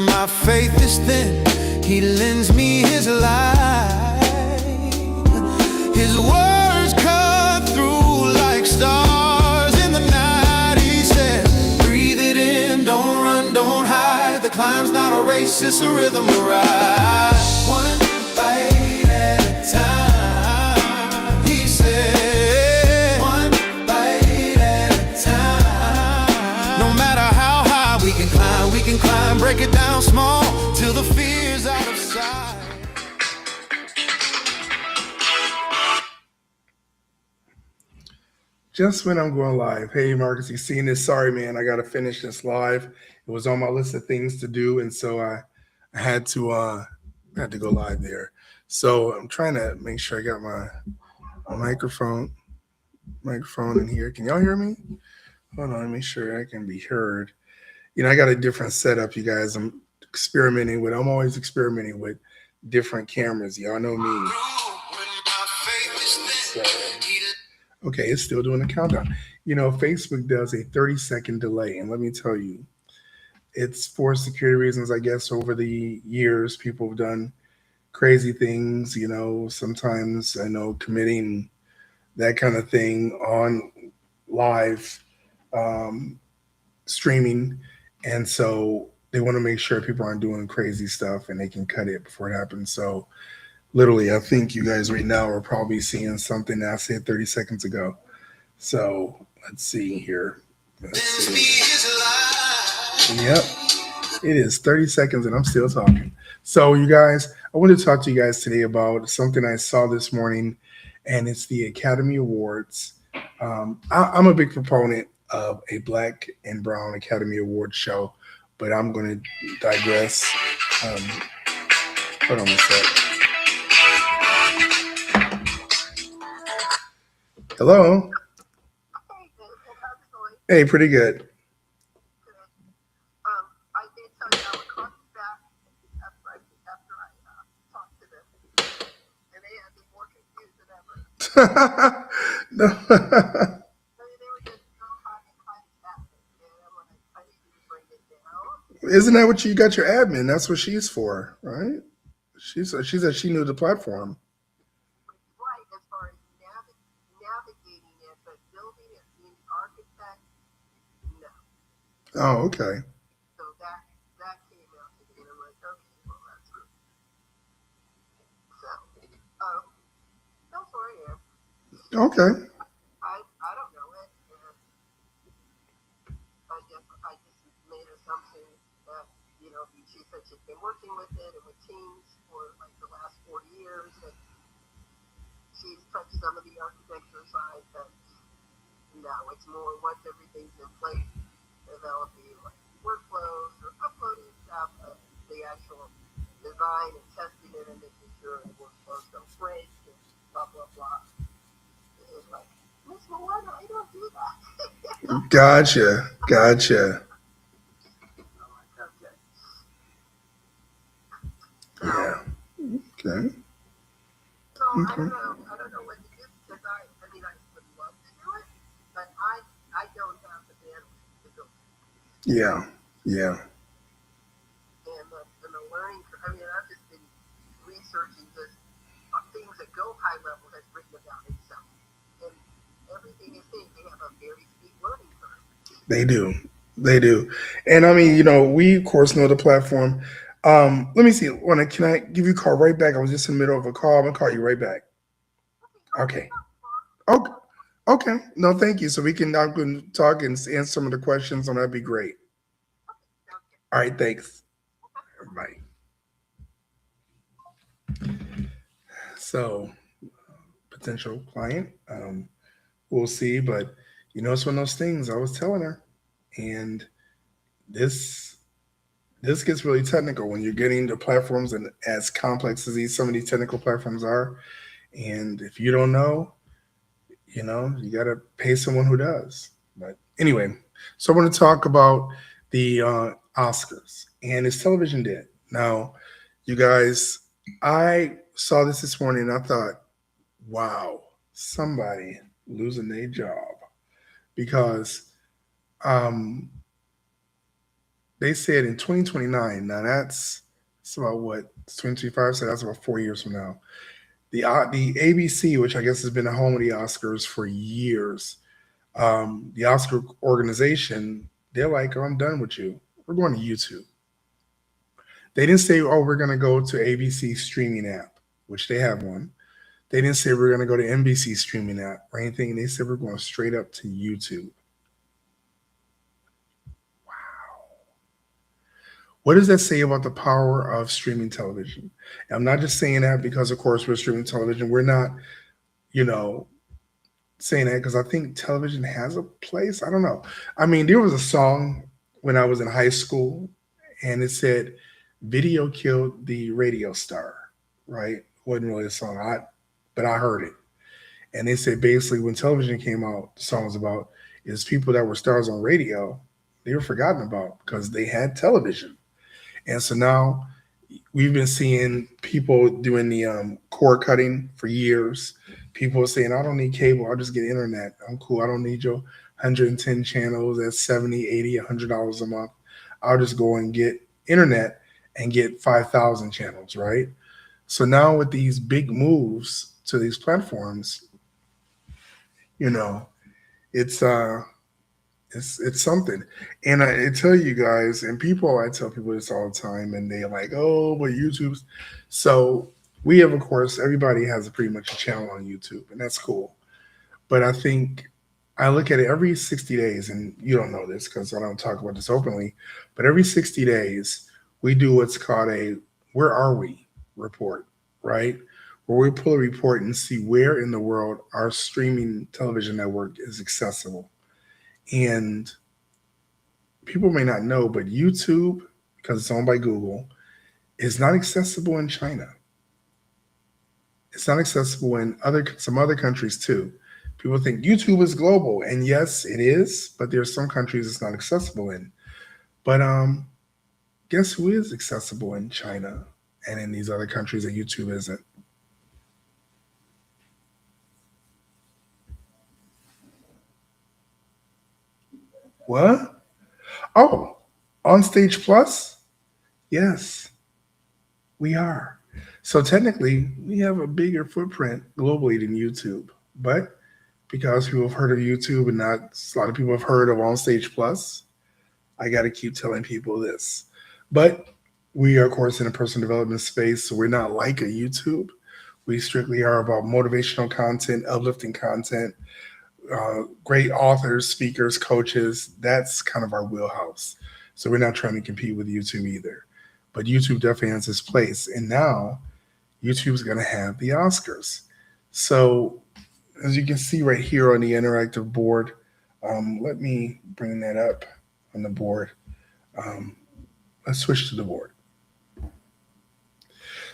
my faith is thin, he lends me his light. His words cut through like stars in the night. He said, breathe it in, don't run, don't hide. The climb's not a race, it's a rhythm to ride. One bite at a time, he said. One bite at a time. No matter how high we can climb, break it down small till the fear's out of sight. Just when I'm going live. Hey, Marcus, you seen this? Sorry, man. I got to finish this live. It was on my list of things to do, and so I had to go live there. So I'm trying to make sure I got my microphone in here. Can y'all hear me? Hold on, let me make sure I can be heard. You know, I got a different setup, you guys. I'm always experimenting with different cameras. Y'all know me. So, okay, it's still doing the countdown. You know, Facebook does a 30-second delay. And let me tell you, it's for security reasons, I guess. Over the years, people have done crazy things, you know, sometimes I know committing that kind of thing on live streaming. And so they want to make sure people aren't doing crazy stuff and they can cut it before it happens. So literally, I think you guys right now are probably seeing something that I said 30 seconds ago. So let's see here. Let's see. Yep. It is 30 seconds and I'm still talking. So you guys, I want to talk to you guys today about something I saw this morning, and it's the Academy Awards. I'm a big proponent of a Black and Brown Academy Award show, but I'm going to digress. Hold on a sec. Hello. Hey, pretty good. I did tell you I would call you back after I talked to them, and they had me more confused than ever. No. I mean, they were just so high and happening, and I'm like, I need you to bring it down. Isn't that what you got your admin? That's what she's for, right? She said she knew the platform. Right, as far as navigating it, but building it, being the architect, no. Oh, okay. So that came out to me, and I'm like, okay, well, that's good. So, that's where I am. Okay. I don't know it, and I just made assumptions that, you know, she said she'd been working with it and with teams for like the last 40 years, and she's touched some of the architecture side, but no, it's more once everything's in place, developing like workflows or uploading stuff, the actual design and testing it and making sure the workflows don't break and blah blah blah. It's like, Miss Milano, I don't do that. Gotcha. I'm like, okay. Yeah. Okay. So I don't know what to do, because I mean I would love to do it, but I don't have the bandwidth to go. Yeah. And the learning, I mean, I've just been researching just things that Go High Level has written about itself, and everything is saying they have a very steep learning curve. They do. And I mean, you know, we of course know the platform. Let me see. Can I give you a call right back? I was just in the middle of a call. I'm gonna call you right back. Okay. Okay. Okay. No, thank you. So we can now go and talk and answer some of the questions, and that'd be great. All right. Thanks. Bye. So, potential client, we'll see. But you know, it's one of those things. I was telling her, and this gets really technical when you're getting into platforms and as complex as some of these technical platforms are. And if you don't know, you know, you got to pay someone who does. But anyway, so I want to talk about the Oscars, and it's television dead. Now, you guys, I saw this morning and I thought, wow, somebody losing their job, because they said in 2029. Now that's about what, it's 2025, so that's about 4 years from now. The ABC, which I guess has been the home of the Oscars for years, the Oscar organization, they're like, oh, I'm done with you. We're going to YouTube. They didn't say, oh, we're going to go to ABC streaming app, which they have one. They didn't say we're going to go to NBC streaming app or anything. They said we're going straight up to YouTube. What does that say about the power of streaming television? And I'm not just saying that because, of course, we're streaming television. We're not, you know, saying that because I think television has a place. I don't know. I mean, there was a song when I was in high school, and it said, "Video killed the radio star." Right? Wasn't really a song, but I heard it, and they said basically when television came out, the song was about is people that were stars on radio, they were forgotten about because they had television, and so now we've been seeing people doing the cord cutting for years. People are saying, I don't need cable. I'll just get internet. I'm cool. I don't need your 110 channels at 70, 80, $100 a month. I'll just go and get internet and get 5,000 channels, right? So now with these big moves to these platforms, you know, it's it's something. And I tell you guys, and I tell people this all the time, and they're like, oh, but YouTube's. So we have, of course, everybody has pretty much a channel on YouTube, and that's cool. But I think I look at it every 60 days, and you don't know this because I don't talk about this openly, but every 60 days, we do what's called a where are we report, right? Where we pull a report and see where in the world our streaming television network is accessible. And people may not know, but YouTube, because it's owned by Google, is not accessible in China. It's not accessible in some other countries too. People think YouTube is global, and yes, it is, but there's some countries it's not accessible in. But guess who is accessible in China and in these other countries that YouTube isn't? What? Oh, on Stage Plus? Yes, we are. So technically, we have a bigger footprint globally than YouTube. But because people have heard of YouTube and not a lot of people have heard of On Stage Plus, I got to keep telling people this. But we are, of course, in a personal development space, so we're not like a YouTube. We strictly are about motivational content, uplifting content, great authors, speakers, coaches. That's kind of our wheelhouse. So we're not trying to compete with YouTube either. But YouTube definitely has its place. And now YouTube's going to have the Oscars. So as you can see right here on the interactive board, let me bring that up on the board. Let's switch to the board.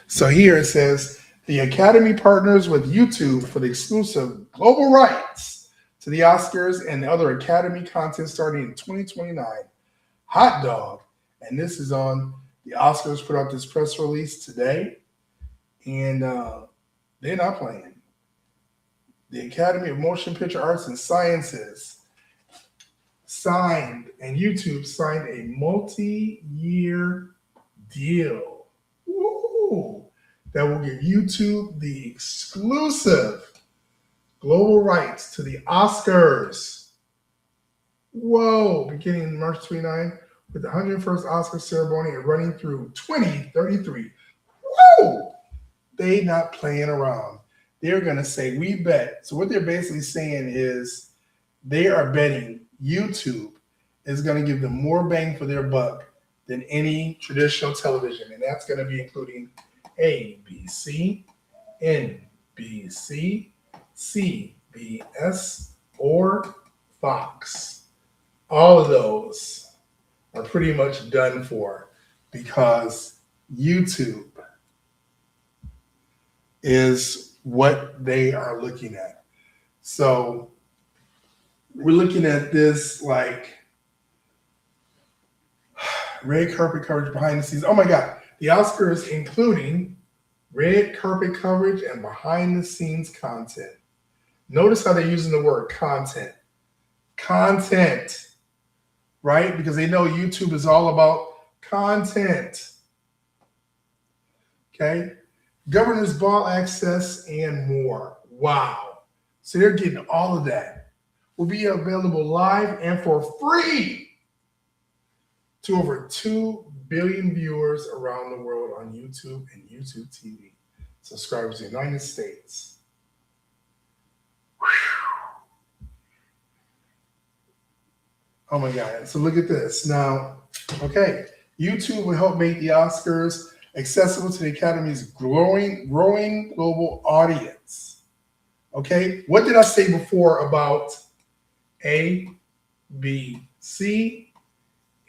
So here it says, the Academy partners with YouTube for the exclusive global rights to the Oscars and other Academy content starting in 2029. Hot dog. And this is on the Oscars put out this press release today. And they're not playing. The Academy of Motion Picture Arts and Sciences signed, and YouTube signed a multi-year deal. Woo! That will give YouTube the exclusive global rights to the Oscars. Whoa! Beginning March 29 with the 101st Oscar ceremony and running through 2033. Whoa! They not playing around. They're going to say, we bet. So what they're basically saying is they are betting YouTube is going to give them more bang for their buck than any traditional television. And that's going to be including ABC, NBC, CBS, or Fox. All of those are pretty much done for because YouTube is what they are looking at. So we're looking at this like red carpet coverage behind the scenes. Oh my God. The Oscars including red carpet coverage and behind the scenes content. Notice how they're using the word content. Content. right? Because they know YouTube is all about content. Okay? Governor's ball access and more. Wow. So they're getting all of that. Will be available live and for free to over 2 billion viewers around the world on YouTube and YouTube TV. Subscribers in the United States. Whew. Oh my God. So look at this. Now, okay, YouTube will help make the Oscars accessible to the Academy's growing global audience. Okay, what did I say before about A, B, C,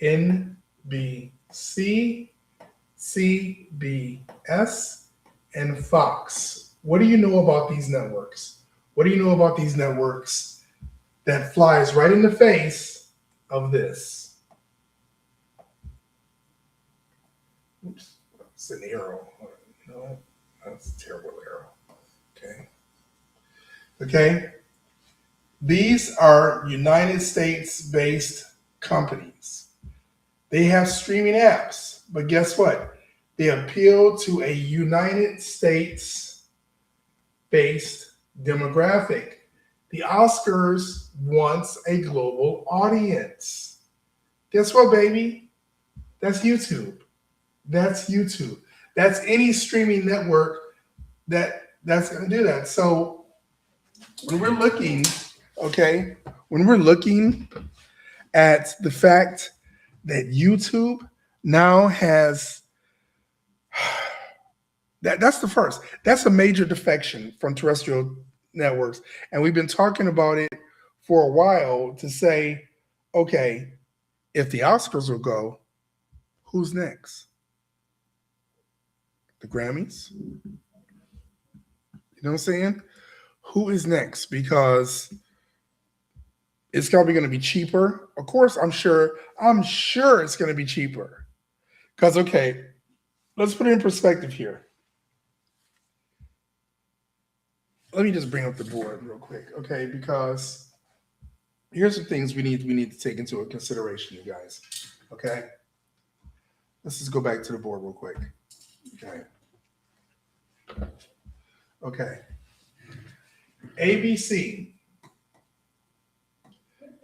NBC, CBS, and Fox? What do you know about these networks? What do you know about these networks that flies right in the face of this? Oops. It's an arrow. No, that's a terrible arrow. Okay. Okay. These are United States-based companies. They have streaming apps, but guess what? They appeal to a United States-based demographic. The Oscars wants a global audience. Guess what, baby? That's YouTube. That's YouTube. That's any streaming network that's going to do that. So when we're looking, okay, when we're looking at the fact that YouTube now has that's the first. That's a major defection from terrestrial networks. And we've been talking about it for a while to say, okay, if the Oscars will go, who's next? The Grammys? You know what I'm saying? Who is next? Because it's probably going to be cheaper. Of course, I'm sure it's going to be cheaper. Because, okay, let's put it in perspective here. Let me just bring up the board real quick, okay? Because here's the things we need to take into consideration, you guys, okay? Let's just go back to the board real quick, okay? Okay. ABC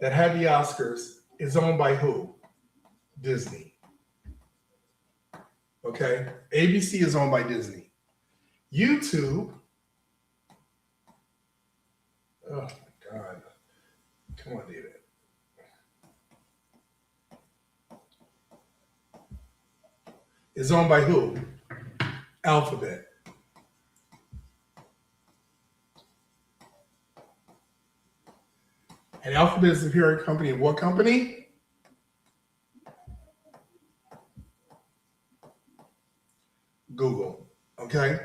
that had the Oscars is owned by who? Disney. Okay. ABC is owned by Disney. YouTube. Oh my God. Come on, David. Is owned by who? Alphabet. And Alphabet is the parent company of what company? Google. Okay.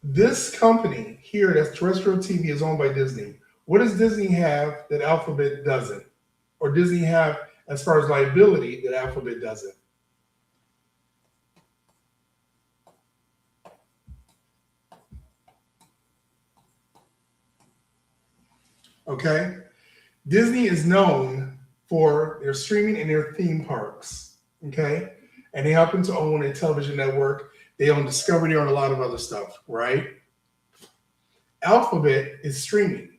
This company here, that's terrestrial TV, is owned by Disney. What does Disney have that Alphabet doesn't? Or Disney have as far as liability that Alphabet doesn't? Okay. Disney is known for their streaming and their theme parks. Okay. And they happen to own a television network. They own Discovery. They own a lot of other stuff, right? Alphabet is streaming.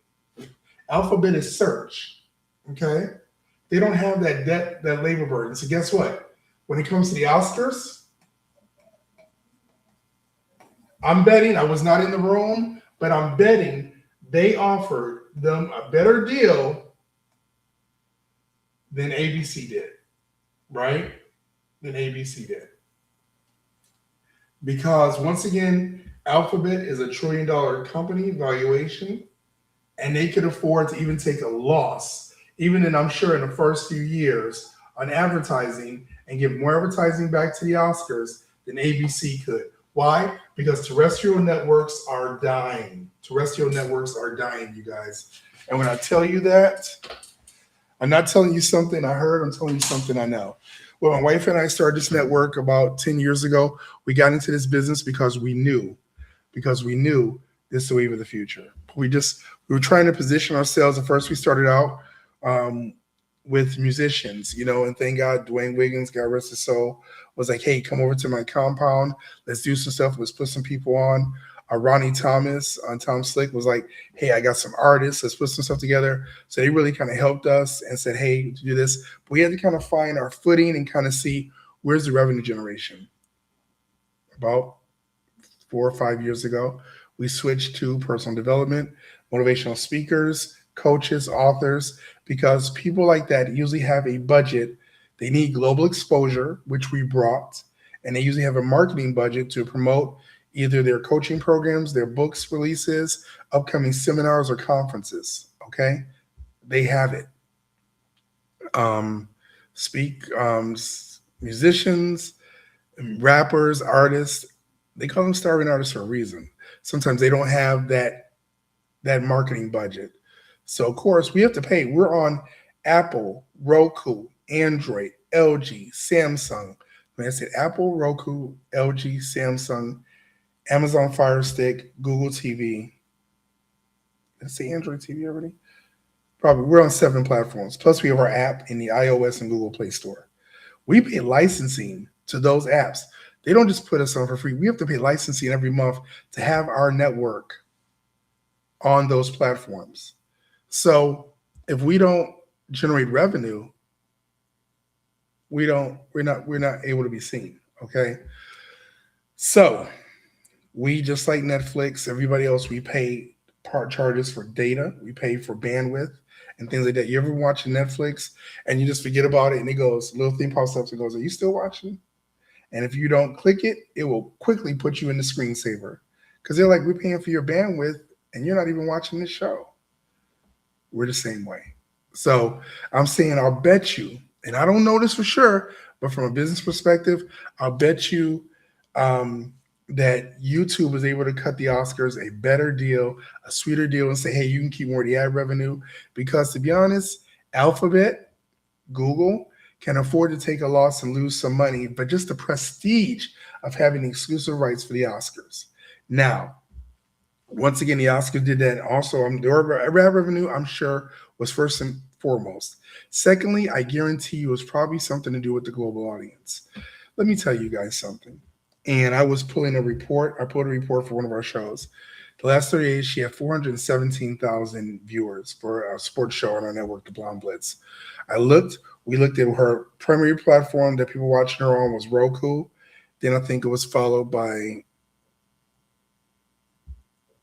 Alphabet is search. Okay. They don't have that labor burden. So guess what? When it comes to the Oscars, I'm betting, I was not in the room, but I'm betting they offered them a better deal than ABC did, right? Than ABC did. Because once again, Alphabet is $1 trillion company valuation, and they could afford to even take a loss, even in, I'm sure, in the first few years on advertising and give more advertising back to the Oscars than ABC could. Why? Because terrestrial networks are dying. Terrestrial networks are dying, you guys. And when I tell you that, I'm not telling you something I heard, I'm telling you something I know. Well, my wife and I started this network about 10 years ago. We got into this business because we knew this is the wave of the future. We were trying to position ourselves. At first, we started out with musicians, and thank God Dwayne Wiggins, God rest his soul, was like, hey, come over to my compound. Let's do some stuff. Let's put some people on. Ronnie Thomas on Tom Slick was like, hey, I got some artists. Let's put some stuff together. So they really kind of helped us and said, hey, do this. But we had to kind of find our footing and kind of see where's the revenue generation. About 4 or 5 years ago, we switched to personal development, motivational speakers, coaches, authors, because people like that usually have a budget. They need global exposure, which we brought, and they usually have a marketing budget to promote either their coaching programs, their books releases, upcoming seminars or conferences. Okay, they have it. Um, speak musicians, rappers, artists. They call them starving artists for a reason. Sometimes they don't have that marketing budget. So of course we have to pay. We're on Apple, Roku, Android, LG, Samsung. When I said Apple, Roku, LG, Samsung, Amazon Fire Stick, Google TV. Did I say Android TV already? Probably. We're on 7 platforms. Plus we have our app in the iOS and Google Play Store. We pay licensing to those apps. They don't just put us on for free. We have to pay licensing every month to have our network on those platforms. So if we don't generate revenue, we're not able to be seen. Okay. So we, just like Netflix, everybody else, we pay part charges for data, we pay for bandwidth and things like that. You ever watch Netflix and you just forget about it and it goes, a little thing pops up and goes, are you still watching? And if you don't click it, it will quickly put you in the screensaver. Because they're like, we're paying for your bandwidth and you're not even watching the show. We're the same way. So I'm saying, I'll bet you, and I don't know this for sure, but from a business perspective, I'll bet you that YouTube was able to cut the Oscars a better deal, a sweeter deal, and say, hey, you can keep more of the ad revenue. Because to be honest, Alphabet, Google, can afford to take a loss and lose some money, but just the prestige of having exclusive rights for the Oscars. Now, once again, the Oscars did that. Also, their ad revenue, I'm sure, was first and foremost. Secondly, I guarantee you it was probably something to do with the global audience. Let me tell you guys something. And I was pulling a report. I pulled a report for one of our shows. The last 30 days, she had 417,000 viewers for a sports show on our network, The Blonde Blitz. We looked at her primary platform that people watching her on was Roku. Then I think it was followed by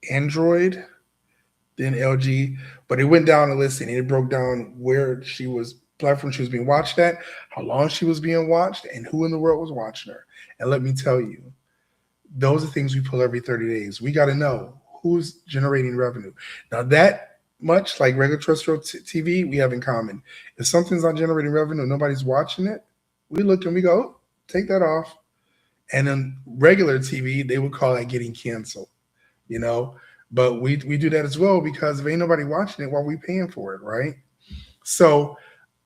Android, then LG. But it went down the list and it broke down where platform she was being watched at, how long she was being watched, and who in the world was watching her. And let me tell you, those are things we pull every 30 days. We got to know who's generating revenue. Now that much, like regular terrestrial TV, we have in common. If something's not generating revenue, nobody's watching it, we look and we go, take that off. And then regular TV, they would call that getting canceled, But we do that as well, because if ain't nobody watching it, why are we paying for it, right? So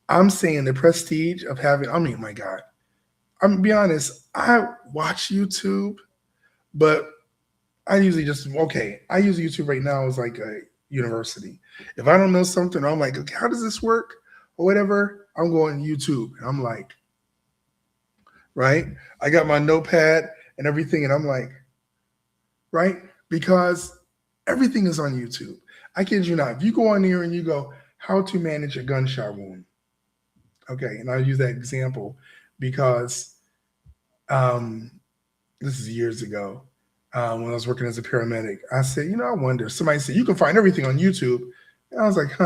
I'm saying the prestige of having, my God, I'm gonna be honest, I watch YouTube, but I usually I use YouTube right now as like a university. If I don't know something, I'm like, okay, how does this work or whatever, I'm going to YouTube. And I'm like, right? I got my notepad and everything, and I'm like, right? Because everything is on YouTube. I kid you not. If you go on here and you go, how to manage a gunshot wound. Okay, and I'll use that example because this is years ago. When I was working as a paramedic, I said, I wonder, somebody said, you can find everything on YouTube. And I was like,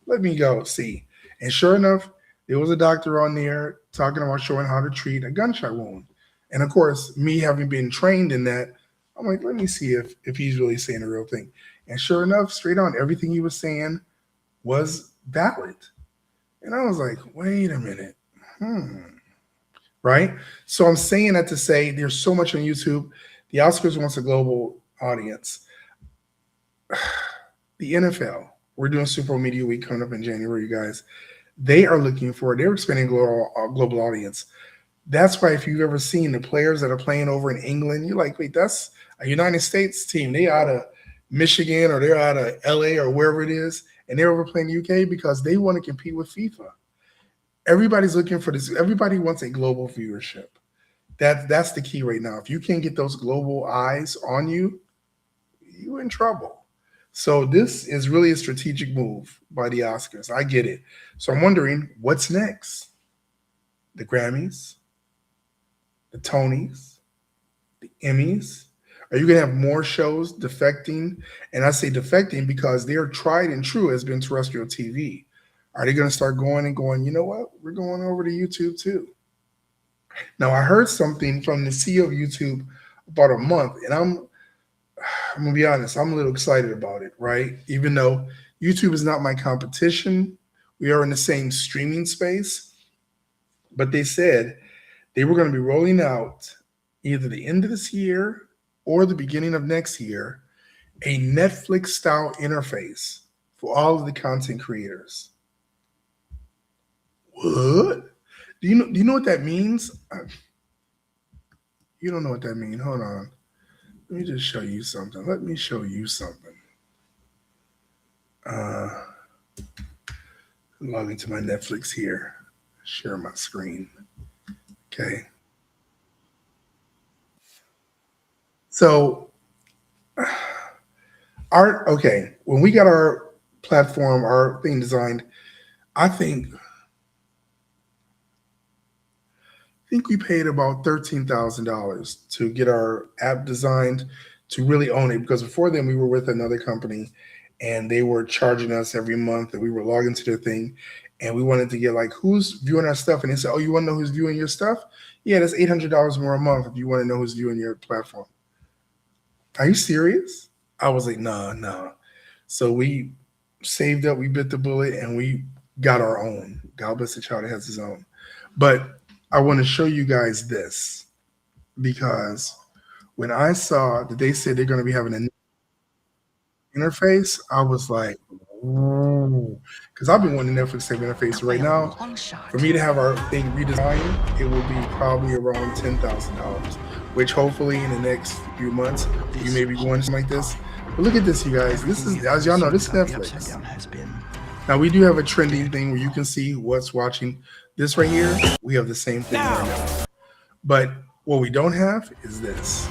let me go see. And sure enough, there was a doctor on there talking about showing how to treat a gunshot wound. And of course, me having been trained in that, I'm like, let me see if he's really saying the real thing. And sure enough, straight on, everything he was saying was valid. And I was like, wait a minute. Right? So I'm saying that to say there's so much on YouTube. The Oscars wants a global audience. The NFL, we're doing Super Bowl Media Week coming up in January, you guys. They're expanding global audience. That's why if you've ever seen the players that are playing over in England, you're like, wait, that's a United States team. They out of Michigan or they're out of LA or wherever it is, and they're over playing UK because they want to compete with FIFA. Everybody's looking for this. Everybody wants a global viewership. That's the key right now. If you can't get those global eyes on you, you're in trouble. So this is really a strategic move by the Oscars. I get it. So I'm wondering what's next? The Grammys, the Tonys, the Emmys. Are you going to have more shows defecting? And I say defecting because they're tried and true has been terrestrial TV. Are they going to start going and going, you know what? We're going over to YouTube too. Now, I heard something from the CEO of YouTube about a month, and I'm going to be honest, I'm a little excited about it, right? Even though YouTube is not my competition, we are in the same streaming space. But they said they were going to be rolling out either the end of this year or the beginning of next year a Netflix style interface for all of the content creators. What? Do you know what that means? You don't know what that means. Hold on. Let me just show you something. Let me show you something. Log into my Netflix here. Share my screen. Okay. So when we got our platform, our thing designed, I think we paid about $13,000 to get our app designed to really own it. Because before then, we were with another company, and they were charging us every month, and we were logging to their thing, and we wanted to get like who's viewing our stuff, and they said, "Oh, you want to know who's viewing your stuff? Yeah, that's $800 more a month if you want to know who's viewing your platform." Are you serious? I was like, nah. So we saved up, we bit the bullet, and we got our own. God bless the child that has his own. But I want to show you guys this because when I saw that they said they're going to be having an interface, I was like, ooh, because I've been wanting Netflix to have an interface right now. For me to have our thing redesigned, it will be probably around $10,000, which hopefully in the next few months we may be going something like this. But look at this, you guys. This is, as y'all know, this is Netflix. Now we do have a trending thing where you can see what's watching. This right here, we have the same thing right now. But what we don't have is this.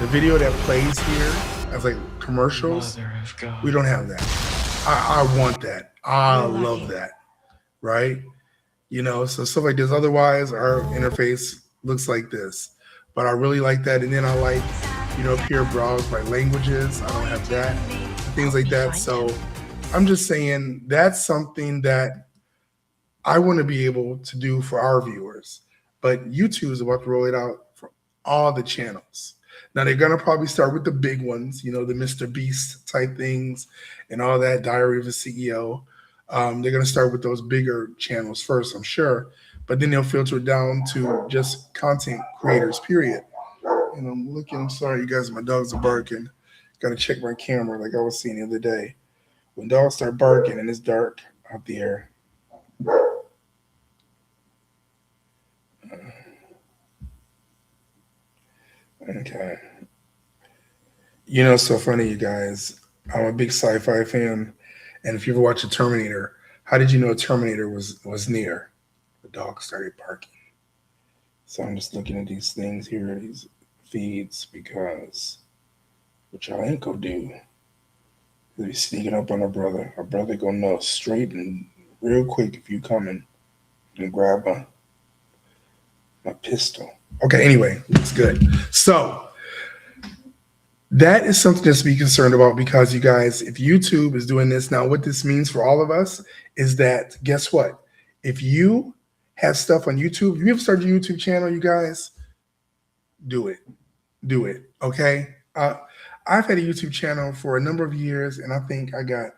The video that plays here as like commercials, we don't have that. I want that. I love that, right? You know, so stuff like this. Otherwise, our interface looks like this. But I really like that. And then I like, you know, peer browse by languages. I don't have that. Things like that. So I'm just saying that's something that I want to be able to do for our viewers. But YouTube is about to roll it out for all the channels. Now they're gonna probably start with the big ones, you know, the Mr. Beast type things and all that, Diary of a CEO. They're gonna start with those bigger channels first, I'm sure, but then they'll filter it down to just content creators, period. And I'm sorry, you guys, my dogs are barking. Gotta check my camera like I was seeing the other day. When dogs start barking and it's dark out there. Okay. You know, it's so funny, you guys. I'm a big sci-fi fan, and if you ever watched a Terminator, how did you know a Terminator was near? The dog started barking. So I'm just looking at these things here, these feeds, because what y'all ain't gonna do is be sneaking up on our brother. Our brother gonna know straight and real quick if you coming and grab my pistol. Okay, anyway, it's good. So that is something to be concerned about because, you guys, if YouTube is doing this now, what this means for all of us is that, guess what? If you have stuff on YouTube, if you ever started a YouTube channel, you guys, do it. Do it, okay? I've had a YouTube channel for a number of years, and I think I got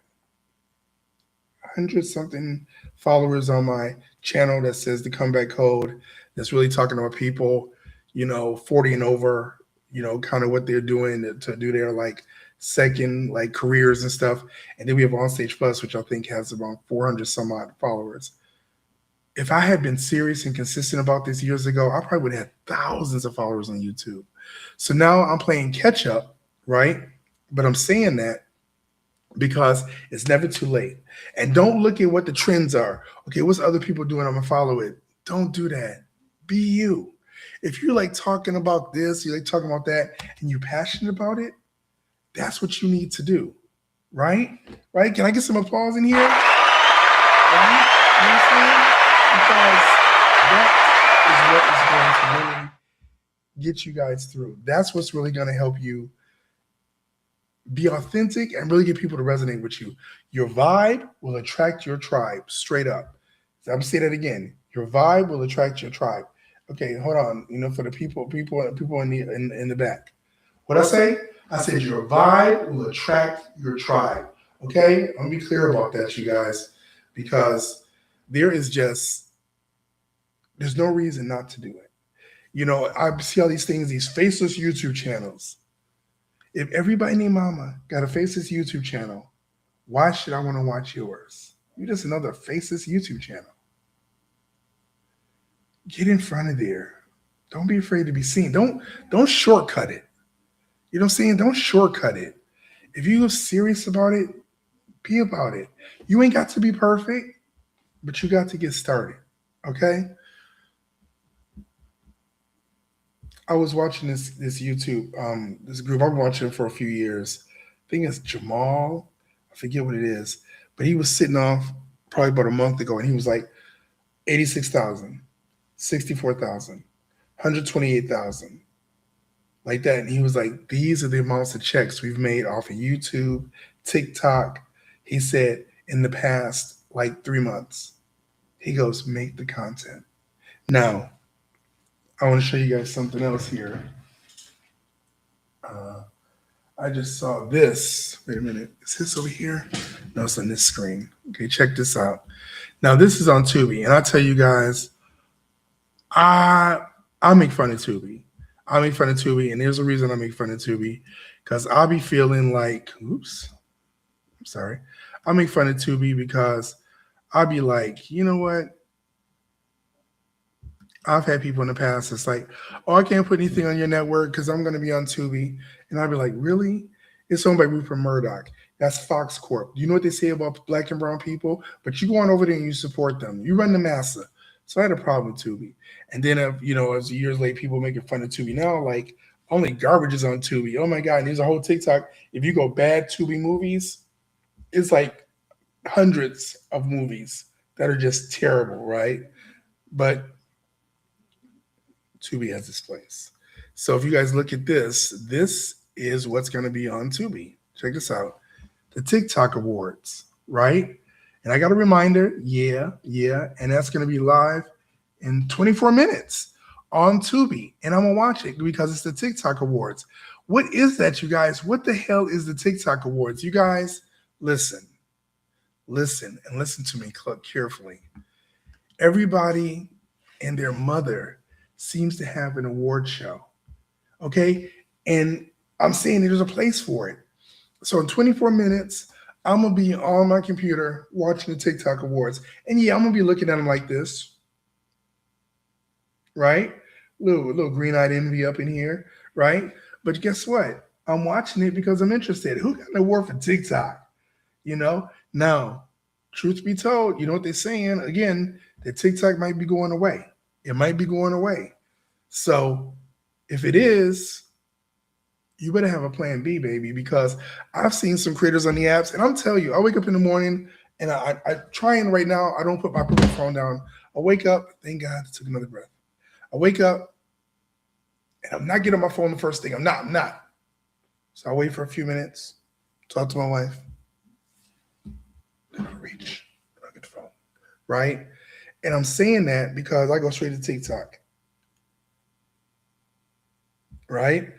100-something followers on my channel that says the comeback code. That's really talking about people, you know, 40 and over, you know, kind of what they're doing to do their like second like careers and stuff. And then we have Onstage Plus, which I think has about 400 some odd followers. If I had been serious and consistent about this years ago, I probably would have had thousands of followers on YouTube. So now I'm playing catch up, right? But I'm saying that because it's never too late. And don't look at what the trends are. Okay, what's other people doing? I'm gonna follow it. Don't do that. Be you. If you like talking about this, you like talking about that, and you're passionate about it, that's what you need to do. Right? Right? Can I get some applause in here? Right? You know what I'm saying? Because that is what is going to really get you guys through. That's what's really going to help you be authentic and really get people to resonate with you. Your vibe will attract your tribe, straight up. So I'm gonna say that again. Your vibe will attract your tribe. Okay, hold on. For the people in the back. What I say? I said your vibe will attract your tribe. Okay, I'm gonna be clear about that, you guys, because there is just there's no reason not to do it. I see all these things, these faceless YouTube channels. If everybody named Mama got a faceless YouTube channel, why should I want to watch yours? You're just another faceless YouTube channel. Get in front of there. Don't be afraid to be seen. Don't shortcut it. You know what I'm saying? Don't shortcut it. If you're serious about it, be about it. You ain't got to be perfect, but you got to get started. Okay? I was watching this YouTube this group. I've been watching it for a few years. I think it's Jamal. I forget what it is, but he was sitting off probably about a month ago, and he was like 86,000, 64,000, 128,000, like that. And he was like, "These are the amounts of checks we've made off of YouTube, TikTok." He said in the past like 3 months. He goes, "Make the content." Now, I want to show you guys something else here. I just saw this. Wait a minute. Is this over here? No, it's on this screen. Okay, check this out. Now, this is on Tubi. And I tell you guys, I make fun of Tubi. I make fun of Tubi. And there's a reason I make fun of Tubi. Because I'll be feeling like, oops, I'm sorry. I make fun of Tubi because I'll be like, you know what? I've had people in the past that's like, "Oh, I can't put anything on your network because I'm going to be on Tubi." And I'd be like, "Really? It's owned by Rupert Murdoch. That's Fox Corp. Do you know what they say about black and brown people? But you go on over there and you support them. You run the massa." So I had a problem with Tubi. And then, as years later, people making fun of Tubi now, like, only garbage is on Tubi. Oh my God. And there's a whole TikTok. If you go bad Tubi movies, it's like hundreds of movies that are just terrible, right? But Tubi has its place. So if you guys look at this is what's going to be on Tubi. Check this out. The TikTok Awards, right? And I got a reminder, yeah, and that's going to be live in 24 minutes on Tubi. And I'm going to watch it because it's the TikTok Awards. What is that, you guys? What the hell is the TikTok Awards? You guys, listen, and listen to me carefully. Everybody and their mother seems to have an award show. Okay? And I'm saying there's a place for it. So in 24 minutes, I'm going to be on my computer watching the TikTok Awards. And yeah, I'm going to be looking at them like this. Right? Little green-eyed envy up in here. Right? But guess what? I'm watching it because I'm interested. Who got an award for TikTok? Now, truth be told, you know what they're saying? Again, that TikTok might be going away. It might be going away. So if it is, you better have a plan B, baby, because I've seen some creators on the apps, and I'm telling you, I wake up in the morning and I try and right now, I don't put my phone down. I wake up, thank God I took another breath. I wake up and I'm not getting on my phone the first thing. I'm not. So I wait for a few minutes, talk to my wife, then I reach, I get the phone, right? And I'm saying that because I go straight to TikTok. Right?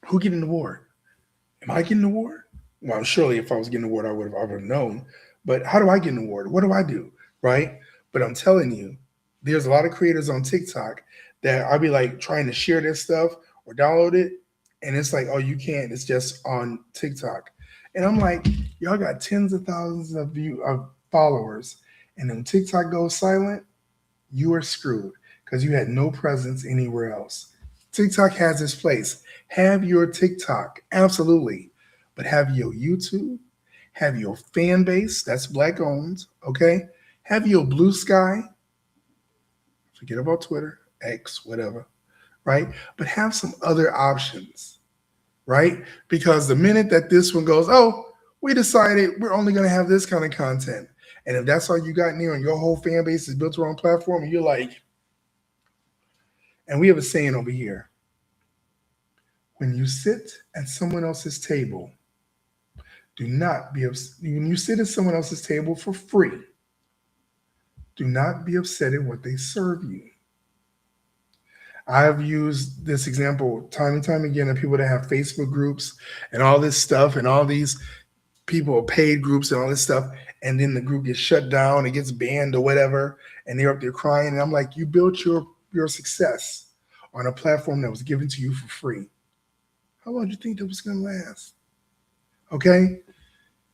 Who getting the award? Am I getting the award? Well, surely if I was getting the award, I would have known. But how do I get an award? What do I do? Right? But I'm telling you, there's a lot of creators on TikTok that I'll be like trying to share their stuff or download it. And it's like, oh, you can't. It's just on TikTok. And I'm like, y'all got tens of thousands of followers. And then TikTok goes silent, you are screwed because you had no presence anywhere else. TikTok has its place. Have your TikTok, absolutely. but have your YouTube, have your fan base that's black owned, okay? Have your blue sky, forget about Twitter, X, whatever, right? But have some other options, right? Because the minute that this one goes, oh, we decided we're only going to have this kind of content. And if that's all you got in there and your whole fan base is built around platform, and you're like, and we have a saying over here, when you sit at someone else's table, do not be when you sit at someone else's table for free, do not be upset at what they serve you. I've used this example time and time again of people that have Facebook groups and all this stuff and all these people paid groups and all this stuff, and then the group gets shut down, it gets banned or whatever, and they're up there crying. And I'm like, you built your success on a platform that was given to you for free. How long do you think that was going to last? Okay,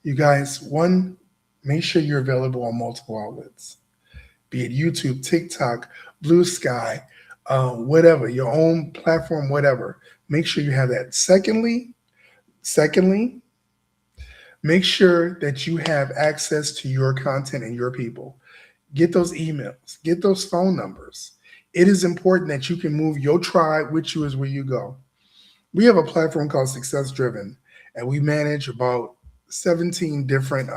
you guys, one, make sure you're available on multiple outlets, be it YouTube, TikTok, Blue Sky, whatever, your own platform, whatever. Make sure you have that. Secondly, make sure that you have access to your content and your people. Get those emails, get those phone numbers. It is important that you can move your tribe with you as where you go. We have a platform called Success Driven, and we manage about 17 different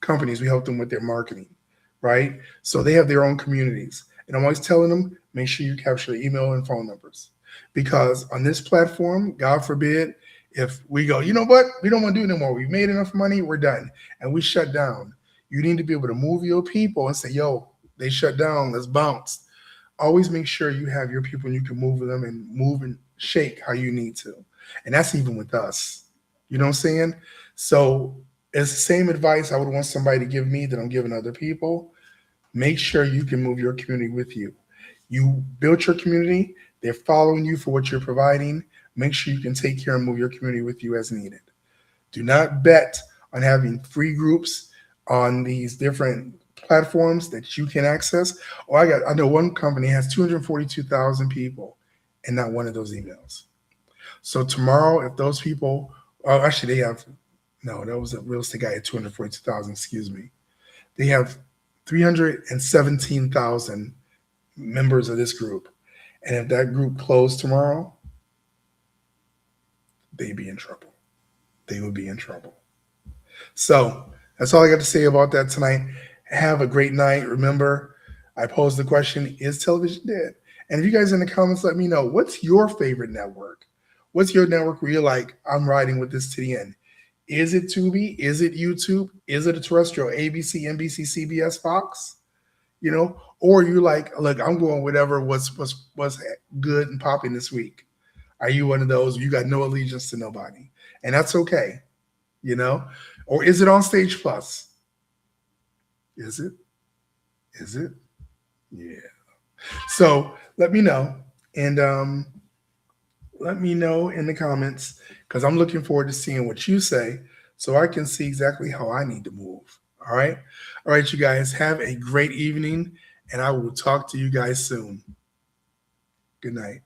companies. We help them with their marketing, right? So they have their own communities. And I'm always telling them, make sure you capture the email and phone numbers. Because on this platform, God forbid, if we go, you know what, we don't want to do it anymore. We've made enough money, we're done. And we shut down. You need to be able to move your people and say, yo, they shut down, let's bounce. Always make sure you have your people and you can move them and move and shake how you need to. And that's even with us. You know what I'm saying? So it's the same advice I would want somebody to give me that I'm giving other people. Make sure you can move your community with you. You built your community. They're following you for what you're providing. Make sure you can take care and move your community with you as needed. Do not bet on having free groups on these different platforms that you can access. Oh, I know one company has 242,000 people and not one of those emails. So tomorrow, if those people, actually they have, no, that was a real estate guy at 242,000, excuse me. They have 317,000 members of this group. And if that group closed tomorrow, they'd be in trouble. They would be in trouble. So that's all I got to say about that tonight. Have a great night. Remember, I posed the question, is television dead? And if you guys in the comments, let me know, what's your favorite network? What's your network where you're like, I'm riding with this to the end? Is it Tubi? Is it YouTube? Is it a terrestrial, ABC, NBC, CBS, Fox? You know, or you like, look, I'm going whatever was good and popping this week. Are you one of those? You got no allegiance to nobody, and that's okay, you know? Or is it on Stage Plus? Is it? Is it? Yeah. So let me know, and let me know in the comments, because I'm looking forward to seeing what you say so I can see exactly how I need to move. All right. All right, you guys, have a great evening, and I will talk to you guys soon. Good night.